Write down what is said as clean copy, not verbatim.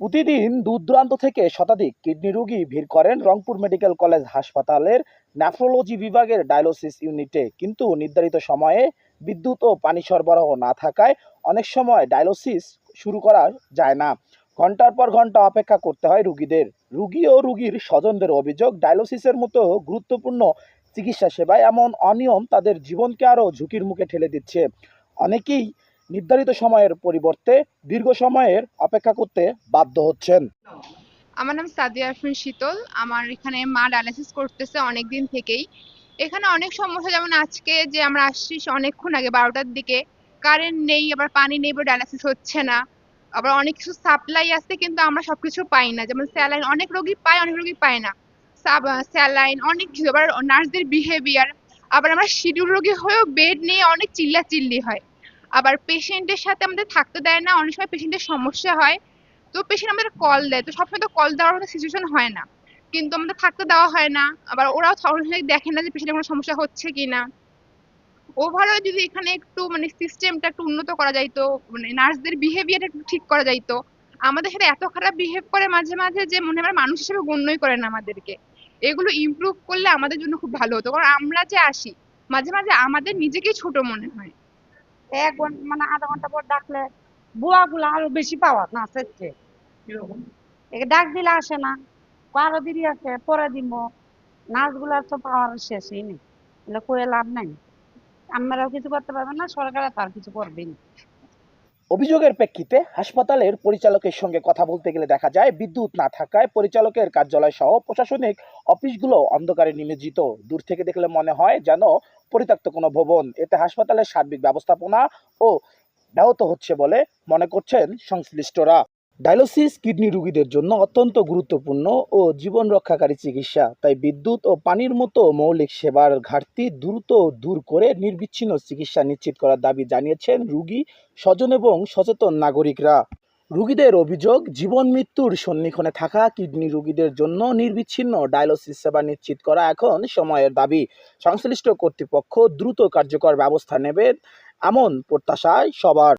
প্রতিদিন দূর-দূরান্ত থেকে শতাধিক কিডনি রোগী ভিড় করেন রংপুর মেডিকেল কলেজ হাসপাতালের নেফ্রোলজি বিভাগের ডায়ালিসিস ইউনিটে। কিন্তু নির্ধারিত সময়ে বিদ্যুৎ ও পানি সরবরাহ না থাকায় অনেক সময় ডায়ালিসিস শুরু করা যায় না। ঘন্টার পর ঘন্টা অপেক্ষা করতে হয় রোগীদের। রোগী ও রোগীর স্বজনদের অভিযোগ, ডায়ালিসিসের মতো গুরুত্বপূর্ণ চিকিৎসা সেবায় এমন অনিয়ম তাদের জীবনকে আরও ঝুঁকির মুখে ঠেলে দিচ্ছে। অনেকেই নির্ধারিত সময়ের পরিবর্তে দীর্ঘ সময়ের অপেক্ষা করতে বাধ্য হচ্ছেন। আমার নাম সাদিয়া আরফিন শীতল। আমার এখানে মা ডায়ালিসিস করতেছে অনেকদিন থেকেই। এখানে অনেক সমস্যা, যেমন আজকে যে আমরা আসছি অনেকক্ষণ আগে 12টার দিকে, কারেন্ট নেই, আবার পানি নেই, ডায়ালিসিস হচ্ছে না। আবার অনেক কিছু সাপ্লাই আছে কিন্তু আমরা সবকিছু পাই না, যেমন স্যালাইন অনেক রোগী পায়, অনেক রোগী পায় না। স্যালাইন অনেক কিছু, আবার নার্সদের বিহেভিয়ার। আবার আমরা শিডিউল রোগী হয়েও বেড নিয়ে অনেক চিল্লাচিল্লি হয়। আবার পেশেন্টের সাথে আমাদের থাকতে দেয় না, অনেক সময় পেশেন্টের সমস্যা হয়। তো পেশেন্ট আমাদের কল দেয়, তো সবসময় তো কল দেওয়ার মতো সিচুয়েশন হয় না, কিন্তু আমাদের থাকতে দেওয়া হয় না। আবার ওরাও সরাসরি দেখে না যে পেশেন্টের কোনো সমস্যা হচ্ছে কিনা। ওভারঅল যদি এখানে একটু সিস্টেমটা একটু উন্নত করা যাইতো, নার্সদের বিহেভিয়ার একটু ঠিক করা যাইতো। আমাদের সাথে এত খারাপ বিহেভ করে মাঝে মাঝে যে মনে হয় মানুষ হিসেবে গণ্যই করে না আমাদেরকে। এগুলো ইমপ্রুভ করলে আমাদের জন্য খুব ভালো হতো, কারণ আমরা যে আসি মাঝে মাঝে আমাদের নিজেকেই ছোট মনে হয়। 1 ঘন্টা আধা ঘন্টা পর ডাকলে বুয়া গুলা আরো বেশি পাওয়ার না সেচ্ছে একে ডাক দিলে আসে না, আরো দেরি আছে পরে দিব। নার্স গুলার তো পাওয়ার শেষই নেই, এগুলো করে লাভ নাই। আমরাও কিছু করতে পারবে না, সরকার তার কিছু করবেই না। অভিযোগের প্রেক্ষিতে হাসপাতালের পরিচালকের সঙ্গে কথা বলতে গেলে দেখা যায়, বিদ্যুৎ না থাকায় পরিচালকের কার্যালয় সহ প্রশাসনিক অফিসগুলো অন্ধকারে নিমজ্জিত। দূর থেকে দেখলে মনে হয় যেন পরিত্যক্ত কোনো ভবন। এতে হাসপাতালের সার্বিক ব্যবস্থাপনা ও ব্যাহত হচ্ছে বলে মনে করছেন সংশ্লিষ্টরা। ডায়ালিসিস কিডনি রোগীদের জন্য অত্যন্ত গুরুত্বপূর্ণ ও জীবন রক্ষাকারী চিকিৎসা, তাই বিদ্যুৎ ও পানির মতো মৌলিক সেবার ঘাটতি দ্রুত দূর করে নিরবিচ্ছিন্ন চিকিৎসা নিশ্চিত করার দাবি জানিয়েছেন রোগী, স্বজন এবং সচেতন নাগরিকরা। রোগীদের অভিযোগ, জীবন মৃত্যুর সন্নিক্ষণে থাকা কিডনি রোগীদের জন্য নিরবিচ্ছিন্ন ডায়ালিসিস সেবা নিশ্চিত করা এখন সময়ের দাবি। সংশ্লিষ্ট কর্তৃপক্ষ দ্রুত কার্যকর ব্যবস্থা নেবে এমন প্রত্যাশায় সবার।